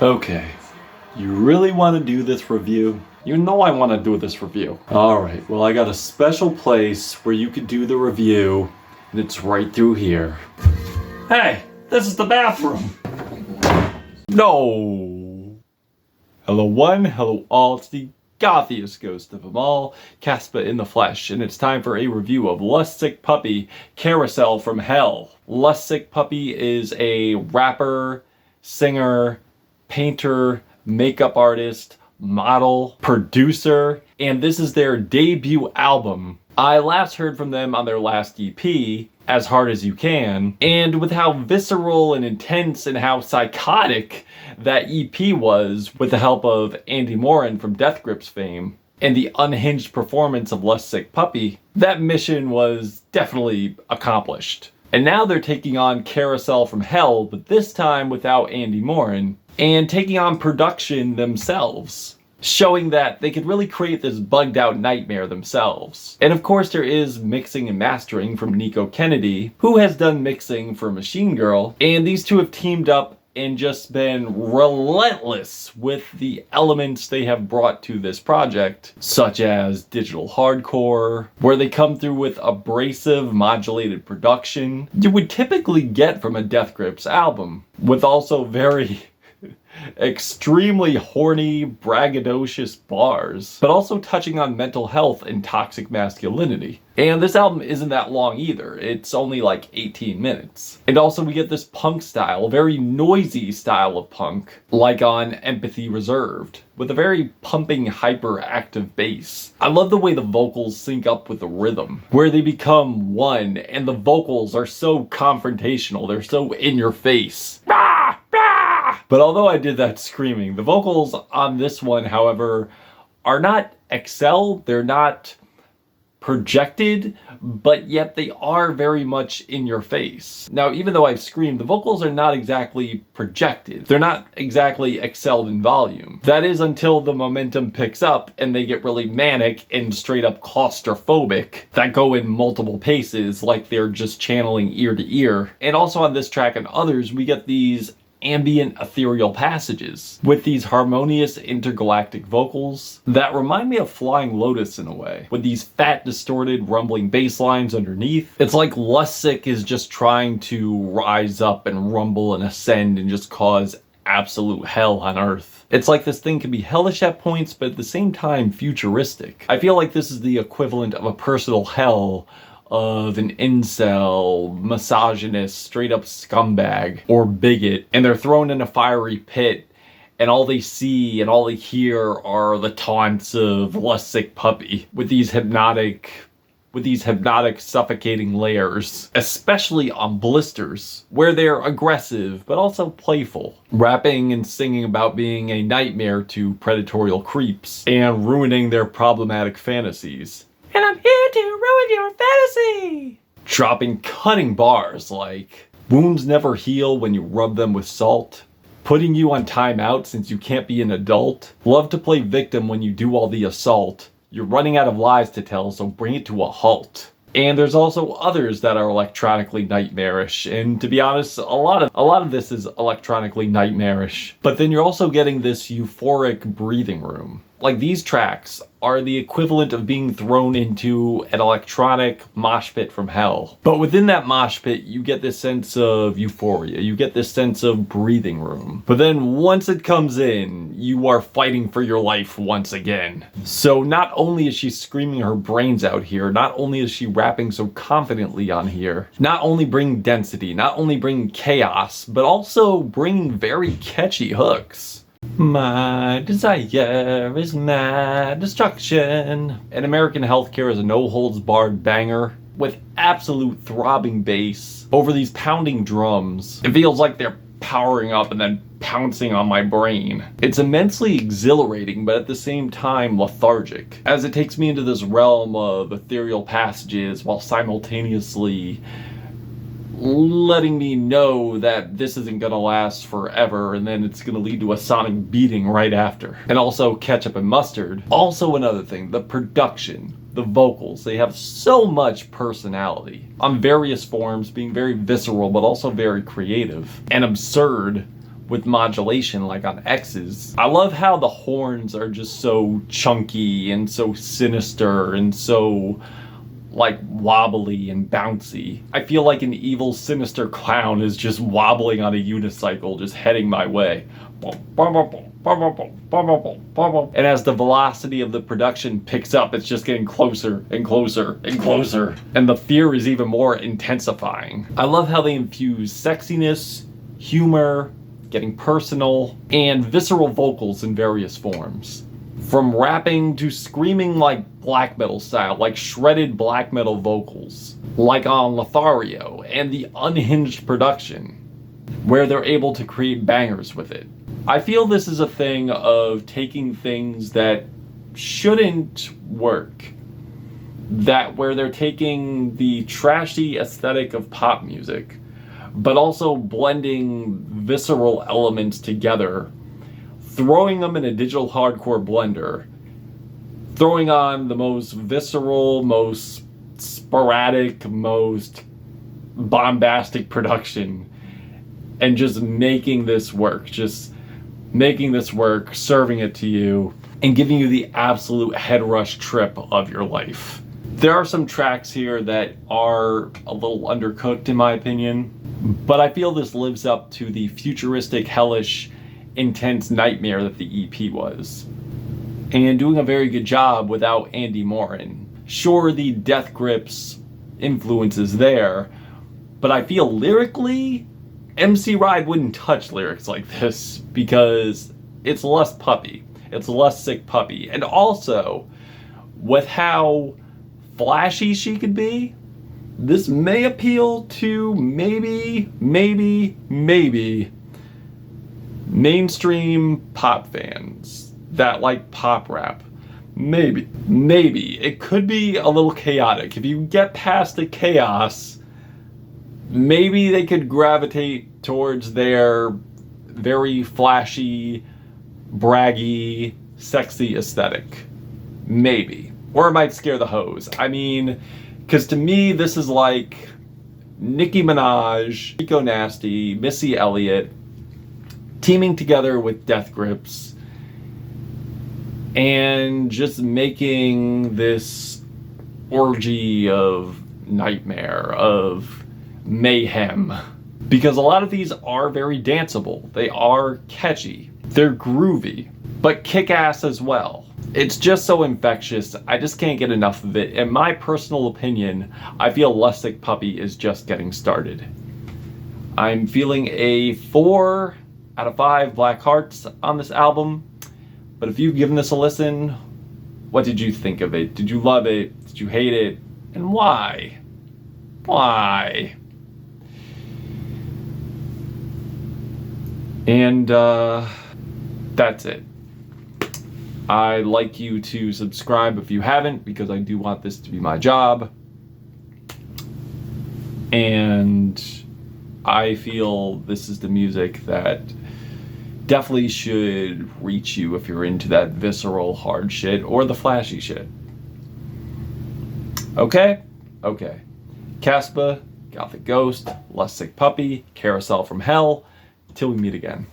Okay, you really want to do this review? You know I want to do this review. Alright, well I got a special place where you can do the review, and it's right through here. Hey, this is the bathroom! No! Hello one, hello all, it's the gothiest ghost of them all, Caspa in the flesh, and it's time for a review of Lustsickpuppy-Carousel from Hell. Lustsickpuppy is a rapper, singer, painter, makeup artist, model, producer, and this is their debut album. I last heard from them on their last EP, As Hard As You Can, and with how visceral and intense and how psychotic that EP was, with the help of Andy Morin from Death Grips fame, and the unhinged performance of Lustsickpuppy, that mission was definitely accomplished. And now they're taking on Carousel from Hell, but this time without Andy Morin, and taking on production themselves, showing that they could really create this bugged out nightmare themselves. And of course there is mixing and mastering from Nico Kennedy, who has done mixing for Machine Girl, and these two have teamed up and just been relentless with the elements they have brought to this project, such as digital hardcore, where they come through with abrasive, modulated production you would typically get from a Death Grips album, with also very extremely horny, braggadocious bars, but also touching on mental health and toxic masculinity. And this album isn't that long either, it's only like 18 minutes. And also we get this punk style, very noisy style of punk, like on Empathy Reserved, with a very pumping, hyperactive bass. I love the way the vocals sync up with the rhythm, where they become one, and the vocals are so confrontational, they're so in your face. But although I did that screaming, the vocals on this one, however, are not excel, they're not projected, but yet they are very much in your face. Now, even though I've screamed, the vocals are not exactly projected. They're not exactly excelled in volume. That is until the momentum picks up and they get really manic and straight up claustrophobic that go in multiple paces like they're just channeling ear to ear. And also on this track and others, we get these ambient ethereal passages with these harmonious intergalactic vocals that remind me of Flying Lotus in a way, with these fat distorted rumbling bass lines underneath. It's like Lustsick is just trying to rise up and rumble and ascend and just cause absolute hell on earth. It's like this thing can be hellish at points, but at the same time futuristic. I feel like this is the equivalent of a personal hell of an incel, misogynist, straight up scumbag, or bigot, and they're thrown in a fiery pit, and all they see and all they hear are the taunts of Lustsickpuppy with these hypnotic, suffocating layers, especially on Blisters, where they're aggressive but also playful, rapping and singing about being a nightmare to predatorial creeps and ruining their problematic fantasies. And I'm here to ruin your fantasy! Dropping cutting bars like, wounds never heal when you rub them with salt, putting you on timeout since you can't be an adult, love to play victim when you do all the assault, you're running out of lies to tell, so bring it to a halt. And there's also others that are electronically nightmarish, and to be honest, a lot of this is electronically nightmarish. But then you're also getting this euphoric breathing room. Like, these tracks are the equivalent of being thrown into an electronic mosh pit from hell. But within that mosh pit, you get this sense of euphoria, you get this sense of breathing room. But then once it comes in, you are fighting for your life once again. So not only is she screaming her brains out here, not only is she rapping so confidently on here, not only bringing density, not only bringing chaos, but also bringing very catchy hooks. My desire is my destruction. And American Healthcare is a no-holds-barred banger with absolute throbbing bass over these pounding drums. It feels like they're powering up and then pouncing on my brain. It's immensely exhilarating, but at the same time lethargic, as it takes me into this realm of ethereal passages while simultaneously letting me know that this isn't gonna last forever and then it's gonna lead to a sonic beating right after. And also Ketchup and Mustard. Also another thing, the production, the vocals, they have so much personality on various forms, being very visceral but also very creative and absurd with modulation like on Exes. I love how the horns are just so chunky and so sinister and so like wobbly and bouncy. I feel like an evil, sinister clown is just wobbling on a unicycle, just heading my way. And as the velocity of the production picks up, it's just getting closer and closer and closer. And the fear is even more intensifying. I love how they infuse sexiness, humor, getting personal, and visceral vocals in various forms. From rapping to screaming like black metal style, like shredded black metal vocals, like on Lothario, and the unhinged production, where they're able to create bangers with it. I feel this is a thing of taking things that shouldn't work, where they're taking the trashy aesthetic of pop music, but also blending visceral elements together, throwing them in a digital hardcore blender, throwing on the most visceral, most sporadic, most bombastic production, and just making this work, serving it to you, and giving you the absolute head rush trip of your life. There are some tracks here that are a little undercooked in my opinion, but I feel this lives up to the futuristic, hellish, intense nightmare that the EP was, and doing a very good job without Andy Morin. Sure, the Death Grips influence is there, but I feel lyrically, MC Ride wouldn't touch lyrics like this because it's less puppy, it's less sick puppy, and also with how flashy she could be, this may appeal to maybe mainstream pop fans that like pop rap. Maybe. It could be a little chaotic. If you get past the chaos, maybe they could gravitate towards their very flashy, braggy, sexy aesthetic. Maybe. Or it might scare the hoes. I mean, because to me, this is like Nicki Minaj, Rico Nasty, Missy Elliott, teaming together with Death Grips and just making this orgy of nightmare, of mayhem. Because a lot of these are very danceable. They are catchy. They're groovy, but kick-ass as well. It's just so infectious. I just can't get enough of it. In my personal opinion, I feel Lustsickpuppy is just getting started. I'm feeling a 4 out of 5 black hearts on this album. But if you've given this a listen, what did you think of it? Did you love it? Did you hate it? And why? Why? And that's it. I'd like you to subscribe if you haven't, because I do want this to be my job. And I feel this is the music that definitely should reach you if you're into that visceral hard shit or the flashy shit. Okay? Okay. Caspa, Gothic Ghost, Lustsickpuppy, Carousel from Hell. Till we meet again.